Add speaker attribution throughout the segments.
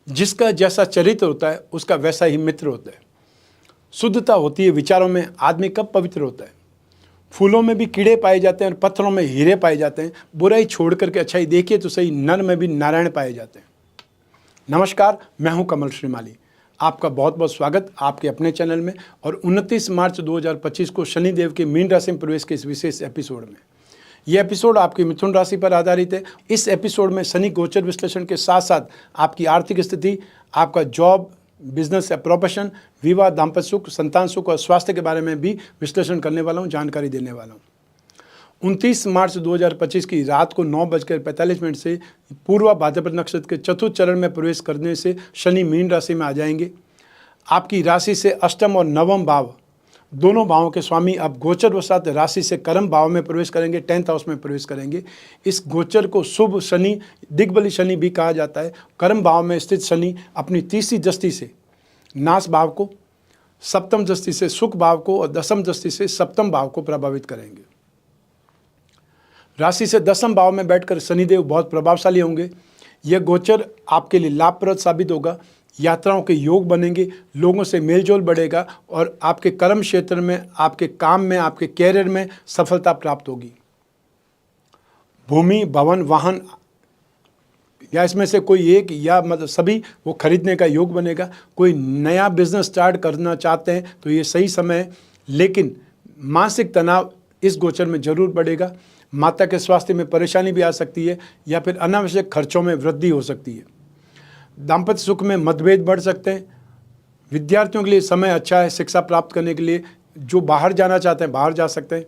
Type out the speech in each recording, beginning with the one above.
Speaker 1: जिसका जैसा चरित्र होता है उसका वैसा ही मित्र होता है। शुद्धता होती है विचारों में, आदमी कब पवित्र होता है। फूलों में भी कीड़े पाए जाते हैं और पत्थरों में हीरे पाए जाते हैं। बुराई छोड़ करके अच्छाई देखिए तो सही, नर में भी नारायण पाए जाते हैं। नमस्कार, मैं हूं कमल श्रीमाली। आपका बहुत बहुत स्वागत आपके अपने चैनल में। और 29 मार्च 2025 को शनिदेव के मीन राशि में प्रवेश के इस विशेष एपिसोड में, यह एपिसोड आपकी मिथुन राशि पर आधारित है। इस एपिसोड में शनि गोचर विश्लेषण के साथ साथ आपकी आर्थिक स्थिति, आपका जॉब, बिजनेस या प्रोफेशन, विवाह, दाम्पत्य सुख, संतान सुख और स्वास्थ्य के बारे में भी विश्लेषण करने वाला हूँ, जानकारी देने वाला हूँ। 29 मार्च 2025 की रात को 9:45 से पूर्वा भाद्रपद नक्षत्र के चतुर्थ चरण में प्रवेश करने से शनि मीन राशि में आ जाएंगे। आपकी राशि से अष्टम और नवम भाव दोनों भावों के स्वामी अब गोचर वसात राशि से कर्म भाव में प्रवेश करेंगे, 10th हाउस में प्रवेश करेंगे। इस गोचर को शुभ शनि, दिग्बली शनि भी कहा जाता है। कर्म भाव में स्थित शनि अपनी तीसरी दृष्टि से नाश भाव को, सप्तम दृष्टि से सुख भाव को और दसम दृष्टि से सप्तम भाव को प्रभावित करेंगे। राशि से दसम भाव में बैठकर शनिदेव बहुत प्रभावशाली होंगे। यह गोचर आपके लिए लाभप्रद साबित होगा। यात्राओं के योग बनेंगे, लोगों से मेलजोल बढ़ेगा और आपके कर्म क्षेत्र में, आपके काम में, आपके कैरियर में सफलता प्राप्त होगी। भूमि, भवन, वाहन या इसमें से कोई एक या मतलब सभी वो खरीदने का योग बनेगा। कोई नया बिजनेस स्टार्ट करना चाहते हैं तो ये सही समय है, लेकिन मानसिक तनाव इस गोचर में जरूर बढ़ेगा। माता के स्वास्थ्य में परेशानी भी आ सकती है या फिर अनावश्यक खर्चों में वृद्धि हो सकती है। दाम्पत्य सुख में मतभेद बढ़ सकते हैं। विद्यार्थियों के लिए समय अच्छा है, शिक्षा प्राप्त करने के लिए। जो बाहर जाना चाहते हैं बाहर जा सकते हैं।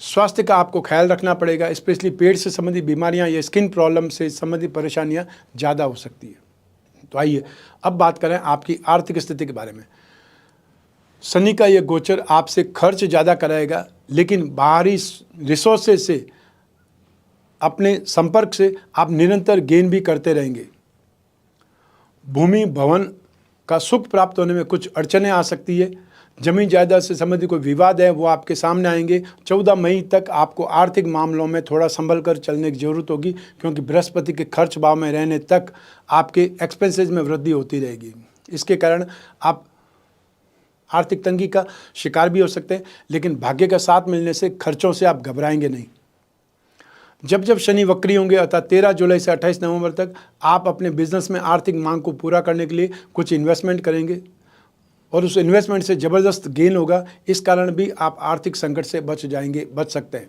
Speaker 1: स्वास्थ्य का आपको ख्याल रखना पड़ेगा, स्पेशली पेट से संबंधित बीमारियां या स्किन प्रॉब्लम से संबंधित परेशानियां ज़्यादा हो सकती है। तो आइए अब बात करें आपकी आर्थिक स्थिति के बारे में। शनि का यह गोचर आपसे खर्च ज़्यादा कराएगा, लेकिन बाहरी रिसोर्सेज से, अपने संपर्क से आप निरंतर गेन भी करते रहेंगे। भूमि, भवन का सुख प्राप्त होने में कुछ अड़चनें आ सकती है। जमीन जायदाद से संबंधित कोई विवाद है वो आपके सामने आएंगे। 14 मई तक आपको आर्थिक मामलों में थोड़ा संभल कर चलने की जरूरत होगी, क्योंकि बृहस्पति के खर्च भाव में रहने तक आपके एक्सपेंसेस में वृद्धि होती रहेगी। इसके कारण आप आर्थिक तंगी का शिकार भी हो सकते हैं, लेकिन भाग्य का साथ मिलने से खर्चों से आप घबराएंगे नहीं। जब जब शनि वक्री होंगे अर्थात 13 जुलाई से 28 नवंबर तक आप अपने बिजनेस में आर्थिक मांग को पूरा करने के लिए कुछ इन्वेस्टमेंट करेंगे और उस इन्वेस्टमेंट से ज़बरदस्त गेन होगा। इस कारण भी आप आर्थिक संकट से बच सकते हैं।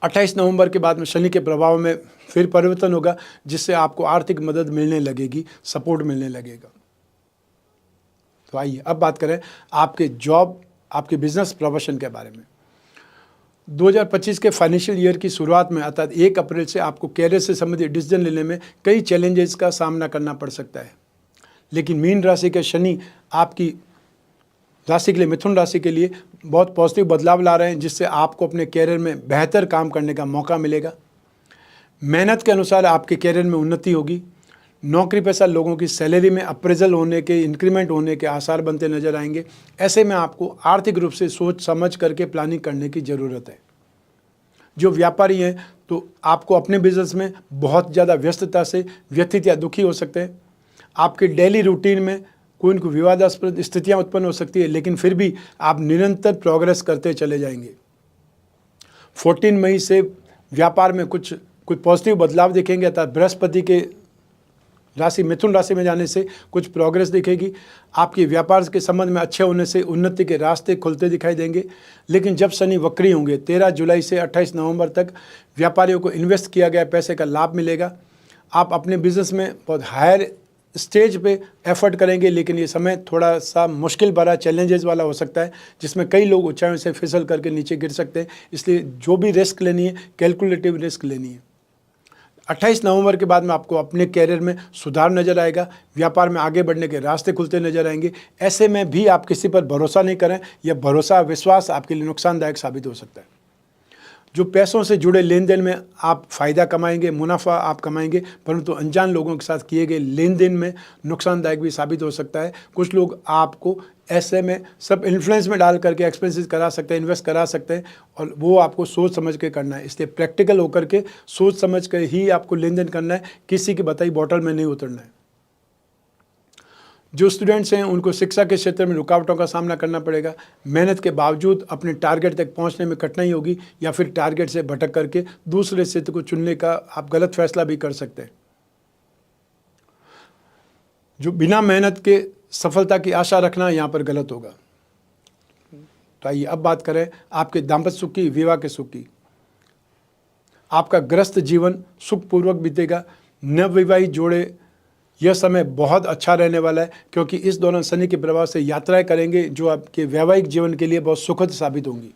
Speaker 1: 28 नवंबर के बाद में शनि के प्रभाव में फिर परिवर्तन होगा, जिससे आपको आर्थिक मदद मिलने लगेगी, सपोर्ट मिलने लगेगा। तो आइए अब बात करें आपके जॉब, आपके बिजनेस प्रोफेशन के बारे में। 2025 के फाइनेंशियल ईयर की शुरुआत में अर्थात 1 अप्रैल से आपको कैरियर से संबंधित डिसीजन लेने में कई चैलेंजेस का सामना करना पड़ सकता है। लेकिन मीन राशि के शनि आपकी राशि के लिए, मिथुन राशि के लिए बहुत पॉजिटिव बदलाव ला रहे हैं, जिससे आपको अपने कैरियर में बेहतर काम करने का मौका मिलेगा। मेहनत के अनुसार आपके कैरियर में उन्नति होगी। नौकरी पेशा लोगों की सैलरी में अप्रेजल होने के, इंक्रीमेंट होने के आसार बनते नजर आएंगे। ऐसे में आपको आर्थिक रूप से सोच समझ करके प्लानिंग करने की ज़रूरत है। जो व्यापारी हैं तो आपको अपने बिजनेस में बहुत ज़्यादा व्यस्तता से व्यथित या दुखी हो सकते हैं। आपके डेली रूटीन में कोई न कोई विवादास्पद स्थितियाँ उत्पन्न हो सकती है, लेकिन फिर भी आप निरंतर प्रोग्रेस करते चले जाएंगे। 14 मई से व्यापार में कुछ पॉजिटिव बदलाव दिखेंगे अर्थात बृहस्पति के राशि मिथुन राशि में जाने से कुछ प्रोग्रेस दिखेगी। आपके व्यापार के संबंध में अच्छे होने से उन्नति के रास्ते खुलते दिखाई देंगे। लेकिन जब शनि वक्री होंगे 13 जुलाई से 28 नवंबर तक, व्यापारियों को इन्वेस्ट किया गया पैसे का लाभ मिलेगा। आप अपने बिजनेस में बहुत हायर स्टेज पे एफर्ट करेंगे, लेकिन ये समय थोड़ा सा मुश्किल भरा, चैलेंजेस वाला हो सकता है, जिसमें कई लोग ऊंचाइयों से फिसल करके नीचे गिर सकते हैं। इसलिए जो भी रिस्क लेनी है, कैलकुलेटिव रिस्क लेनी है। 28 नवंबर के बाद में आपको अपने कैरियर में सुधार नजर आएगा। व्यापार में आगे बढ़ने के रास्ते खुलते नजर आएंगे। ऐसे में भी आप किसी पर भरोसा नहीं करें, यह भरोसा, विश्वास आपके लिए नुकसानदायक साबित हो सकता है। जो पैसों से जुड़े लेन देन में आप फ़ायदा कमाएंगे, मुनाफा आप कमाएंगे, परंतु अनजान लोगों के साथ किए गए लेन देन में नुकसानदायक भी साबित हो सकता है। कुछ लोग आपको ऐसे में सब इन्फ्लुएंस में डाल करके एक्सपेंसेस करा सकते हैं, इन्वेस्ट करा सकते हैं, और वो आपको सोच समझ के करना है। इसलिए प्रैक्टिकल होकर के सोच समझ कर ही आपको लेन देन करना है। किसी की बताई बोतल में नहीं उतरना है। जो स्टूडेंट्स हैं उनको शिक्षा के क्षेत्र में रुकावटों का सामना करना पड़ेगा। मेहनत के बावजूद अपने टारगेट तक पहुंचने में कठिनाई होगी, या फिर टारगेट से भटक करके दूसरे क्षेत्र को चुनने का आप गलत फैसला भी कर सकते हैं। जो बिना मेहनत के सफलता की आशा रखना यहाँ पर गलत होगा। तो आइए अब बात करें आपके दाम्पत्य सुख की, विवाह के सुख की। आपका ग्रस्त जीवन सुखपूर्वक बीतेगा। नवविवाहित जोड़े यह समय बहुत अच्छा रहने वाला है, क्योंकि इस दौरान शनि के प्रभाव से यात्राएं करेंगे जो आपके वैवाहिक जीवन के लिए बहुत सुखद साबित होंगी।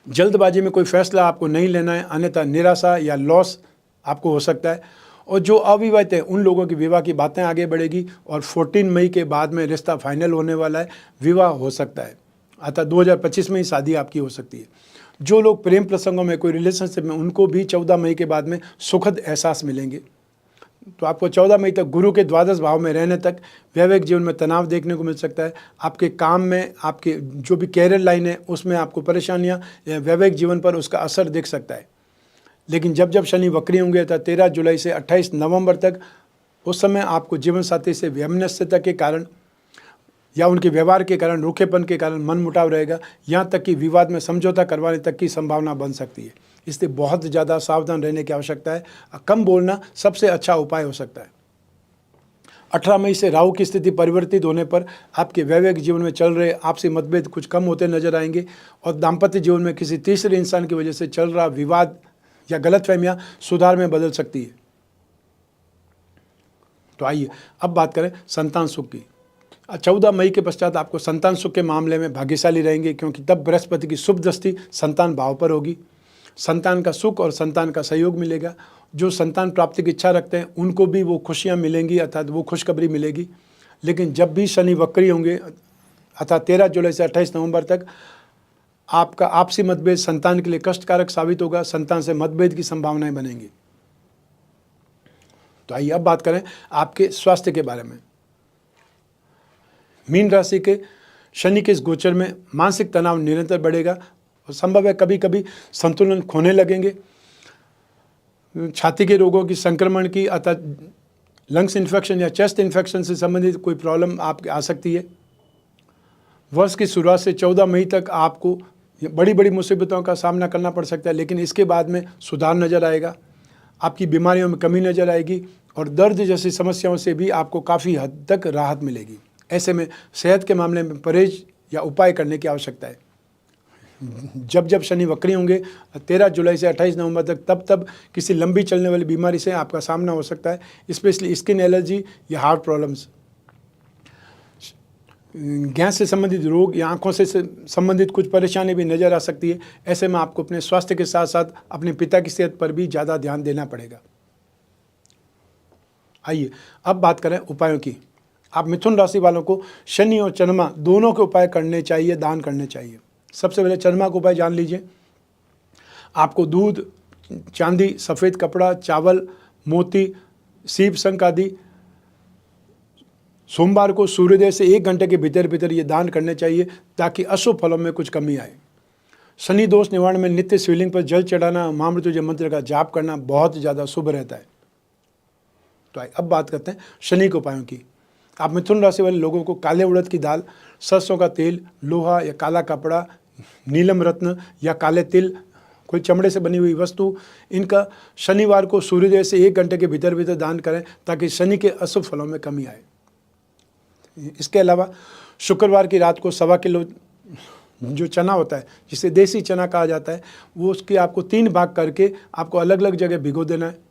Speaker 1: जल्दबाजी में कोई फैसला आपको नहीं लेना है, अन्यथा निराशा या लॉस आपको हो सकता है। और जो अविवाहित हैं उन लोगों की विवाह की बातें आगे बढ़ेगी, और 14 मई के बाद में रिश्ता फाइनल होने वाला है, विवाह हो सकता है। अतः 2025 में ही शादी आपकी हो सकती है। जो लोग प्रेम प्रसंगों में, कोई रिलेशनशिप में, उनको भी 14 मई के बाद में सुखद एहसास मिलेंगे। तो आपको 14 मई तक गुरु के द्वादश भाव में रहने तक वैवाहिक जीवन में तनाव देखने को मिल सकता है। आपके काम में, आपके जो भी कैरियर लाइन है उसमें आपको परेशानियां या वैवाहिक जीवन पर उसका असर दिख सकता है। लेकिन जब जब शनि वक्री होंगे था 13 जुलाई से 28 नवंबर तक, उस समय आपको जीवन साथी से वैमनस्यता के कारण या उनके व्यवहार के कारण, रूखेपन के कारण मनमुटाव रहेगा। यहाँ तक कि विवाद में समझौता करवाने तक की संभावना बन सकती है। इसलिए बहुत ज़्यादा सावधान रहने की आवश्यकता है। कम बोलना सबसे अच्छा उपाय हो सकता है। 18 मई से राहु की स्थिति परिवर्तित होने पर आपके वैवाहिक जीवन में चल रहे आपसी मतभेद कुछ कम होते नजर आएंगे, और दाम्पत्य जीवन में किसी तीसरे इंसान की वजह से चल रहा विवाद या गलतफहमियां सुधार में बदल सकती है। तो आइए अब बात करें संतान सुख की। 14 मई के पश्चात आपको संतान सुख के मामले में भाग्यशाली रहेंगे, क्योंकि तब बृहस्पति की शुभ दृष्टि संतान भाव पर होगी। संतान का सुख और संतान का सहयोग मिलेगा। जो संतान प्राप्ति की इच्छा रखते हैं उनको भी वो खुशियां मिलेंगी, अर्थात वो खुशखबरी मिलेगी। लेकिन जब भी शनि वक्री होंगे, अर्थात 13 जुलाई से 28 नवंबर तक, आपका आपसी मतभेद संतान के लिए कष्टकारक साबित होगा। संतान से मतभेद की संभावनाएं बनेंगी। तो आइए अब बात करें आपके स्वास्थ्य के बारे में। मीन राशि के शनि के इस गोचर में मानसिक तनाव निरंतर बढ़ेगा, और संभव है कभी कभी संतुलन खोने लगेंगे। छाती के रोगों की, संक्रमण की, अर्थात लंग्स इन्फेक्शन या चेस्ट इन्फेक्शन से संबंधित कोई प्रॉब्लम आपके आ सकती है। वर्ष की शुरुआत से 14 मई तक आपको बड़ी बड़ी मुसीबतों का सामना करना पड़ सकता है, लेकिन इसके बाद में सुधार नज़र आएगा। आपकी बीमारियों में कमी नज़र आएगी, और दर्द जैसी समस्याओं से भी आपको काफ़ी हद तक राहत मिलेगी। ऐसे में सेहत के मामले में परहेज या उपाय करने की आवश्यकता है। जब जब शनि वक्री होंगे 13 जुलाई से 28 नवंबर तक, तब तब किसी लंबी चलने वाली बीमारी से आपका सामना हो सकता है, स्पेशली स्किन एलर्जी या हार्ट प्रॉब्लम्स। गैस से संबंधित रोग या आंखों से संबंधित कुछ परेशानी भी नज़र आ सकती है। ऐसे में आपको अपने स्वास्थ्य के साथ साथ अपने पिता की सेहत पर भी ज़्यादा ध्यान देना पड़ेगा। आइए अब बात करें उपायों की। आप मिथुन राशि वालों को शनि और चंद्रमा दोनों के उपाय करने चाहिए, दान करने चाहिए। सबसे पहले चंद्रमा का उपाय जान लीजिए। आपको दूध, चांदी, सफ़ेद कपड़ा, चावल, मोती, सीप, शंख आदि सोमवार को सूर्योदय से 1 घंटे के भीतर भीतर ये दान करने चाहिए, ताकि अशुभ फलों में कुछ कमी आए। शनि दोष निवारण में नित्य शिवलिंग पर जल चढ़ाना, महामृत्युंजय मंत्र का जाप करना बहुत ज़्यादा शुभ रहता है। तो अब बात करते हैं शनि के उपायों की। आप मिथुन राशि वाले लोगों को काले उड़द की दाल, सरसों का तेल, लोहा या काला कपड़ा, नीलम रत्न या काले तिल, कोई चमड़े से बनी हुई वस्तु, इनका शनिवार को सूर्योदय से 1 घंटे के भीतर भीतर दान करें, ताकि शनि के अशुभ फलों में कमी आए। इसके अलावा शुक्रवार की रात को 1.25 किलो जो चना होता है, जिसे देसी चना कहा जाता है, वो उसके आपको 3 भाग करके आपको अलग अलग जगह भिगो देना है।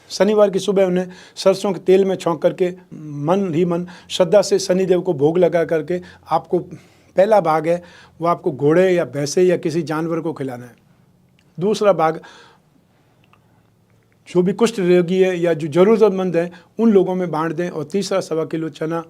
Speaker 1: शनिवार की सुबह उन्हें सरसों के तेल में छौंक करके मन ही मन श्रद्धा से शनिदेव को भोग लगा करके आपको पहला भाग है वो आपको घोड़े या भैंसे या किसी जानवर को खिलाना है। दूसरा भाग जो भी कुष्ठ रोगी है या जो ज़रूरतमंद है उन लोगों में बांट दें, और तीसरा 1.25 किलो चना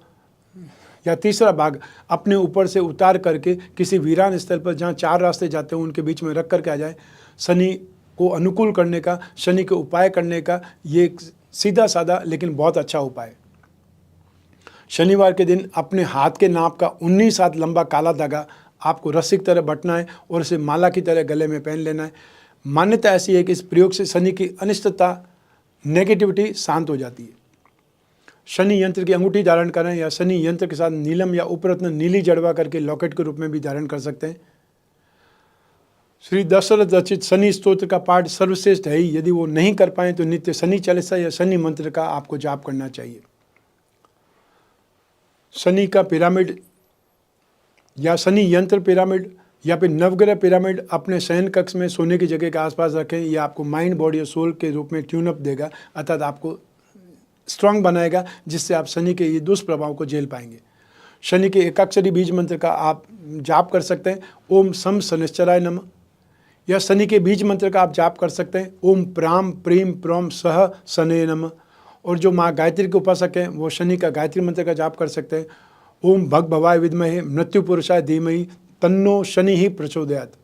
Speaker 1: या तीसरा भाग अपने ऊपर से उतार करके किसी वीरान स्थल पर जहाँ 4 रास्ते जाते हैं उनके बीच में रख करके आ जाए। शनि को अनुकूल करने का, शनि के उपाय करने का ये एक सीधा साधा लेकिन बहुत अच्छा उपाय है। शनिवार के दिन अपने हाथ के नाप का 19 हाथ लंबा काला धागा आपको रस्सी की तरह बटना है और उसे माला की तरह गले में पहन लेना है। मान्यता ऐसी है कि इस प्रयोग से शनि की अनिष्टता, नेगेटिविटी शांत हो जाती है। शनि यंत्र की अंगूठी धारण करें या शनि यंत्र के साथ नीलम या उपरत्न नीली जड़वा करके लॉकेट के रूप में भी धारण कर सकते हैं। श्री दशरथ रचित शनि स्तोत्र का पाठ सर्वश्रेष्ठ है ही। यदि वो नहीं कर पाए तो नित्य शनि चालीसा या शनि मंत्र का आपको जाप करना चाहिए। शनि का पिरामिड या शनि यंत्र पिरामिड या फिर नवग्रह पिरामिड अपने शयन कक्ष में सोने की जगह के आसपास रखें। यह आपको माइंड, बॉडी और सोल के रूप में ट्यून अप देगा, अर्थात आपको स्ट्रांग बनाएगा, जिससे आप शनि के ये दुष्प्रभाव को झेल पाएंगे। शनि के एकाक्षरी बीज मंत्र का आप जाप कर सकते हैं, ओम सम शनिश्चराय नमः। या शनि के बीज मंत्र का आप जाप कर सकते हैं, ओम प्राम प्रीम प्रोम सह शने नमः। और जो माँ गायत्री के उपासक हैं वो शनि का गायत्री मंत्र का जाप कर सकते हैं, ओम भग भवाय विद्महे मृत्यु पुरुषाय धीमहि तन्नो शनि ही प्रचोदयात्।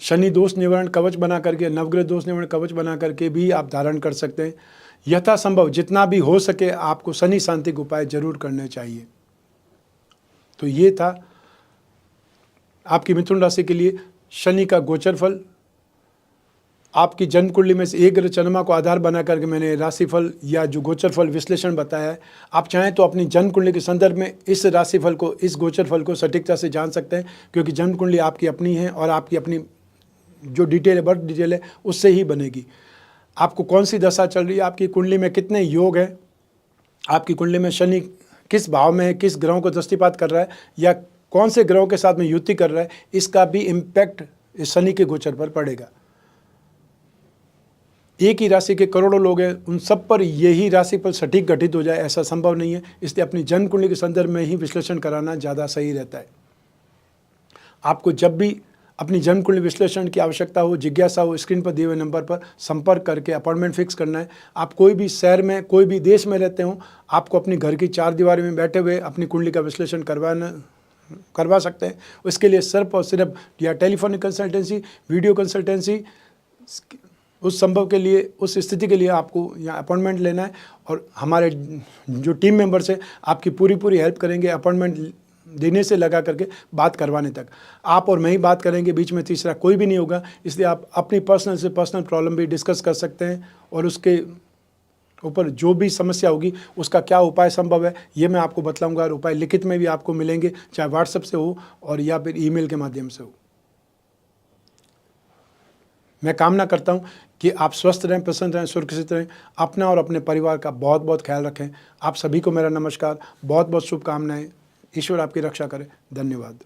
Speaker 1: शनि दोष निवारण कवच बना करके, नवग्रह दोष निवारण कवच बना करके भी आप धारण कर सकते हैं। यथासंभव जितना भी हो सके आपको शनि शांति के उपाय जरूर करने चाहिए। तो ये था आपकी मिथुन राशि के लिए शनि का गोचर फल। आपकी जन्म कुंडली में से एक ग्रह चंद्रमा को आधार बना करके मैंने राशिफल या जो गोचर फल विश्लेषण बताया है। आप चाहें तो अपनी जन्म कुंडली के संदर्भ में इस राशिफल को, इस गोचर फल को सटीकता से जान सकते हैं, क्योंकि जन्म कुंडली आपकी अपनी है और आपकी अपनी जो डिटेल है, बर्थ डिटेल है, उससे ही बनेगी। आपको कौन सी दशा चल रही है, आपकी कुंडली में कितने योग हैं, आपकी कुंडली में शनि किस भाव में है, किस ग्रहों को दृष्टिपात कर रहा है या कौन से ग्रहों के साथ में युति कर रहा है, इसका भी इम्पैक्ट इस शनि के गोचर पर पड़ेगा। एक ही राशि के करोड़ों लोग हैं, उन सब पर यही राशि पर सटीक घटित हो जाए ऐसा संभव नहीं है। इसलिए अपनी जन्म कुंडली के संदर्भ में ही विश्लेषण कराना ज़्यादा सही रहता है। आपको जब भी अपनी जन्म कुंडली विश्लेषण की आवश्यकता हो, जिज्ञासा हो, स्क्रीन पर दिए हुए नंबर पर संपर्क करके अपॉइंटमेंट फिक्स करना है। आप कोई भी शहर में, कोई भी देश में रहते हो, आपको अपनी घर की चार दीवारी में बैठे हुए अपनी कुंडली का विश्लेषण करवा सकते हैं। उसके लिए सिर्फ और सिर्फ या टेलीफोनिक कंसल्टेंसी, वीडियो कंसल्टेंसी, उस संभव के लिए, उस स्थिति के लिए आपको यहाँ अपॉइंटमेंट लेना है और हमारे जो टीम मेंबर्स हैं आपकी पूरी हेल्प करेंगे, अपॉइंटमेंट देने से लगा करके बात करवाने तक। आप और मैं ही बात करेंगे, बीच में तीसरा कोई भी नहीं होगा। इसलिए आप अपनी पर्सनल से पर्सनल प्रॉब्लम भी डिस्कस कर सकते हैं और उसके ऊपर जो भी समस्या होगी उसका क्या उपाय संभव है ये मैं आपको बतलाऊंगा। और उपाय लिखित में भी आपको मिलेंगे, चाहे व्हाट्सएप से हो और या फिर ईमेल के माध्यम से हो। मैं कामना करता हूं कि आप स्वस्थ रहें, प्रसन्न रहें, सुरक्षित रहें, अपना और अपने परिवार का बहुत बहुत ख्याल रखें। आप सभी को मेरा नमस्कार, बहुत बहुत शुभकामनाएं। ईश्वर आपकी रक्षा करे। धन्यवाद।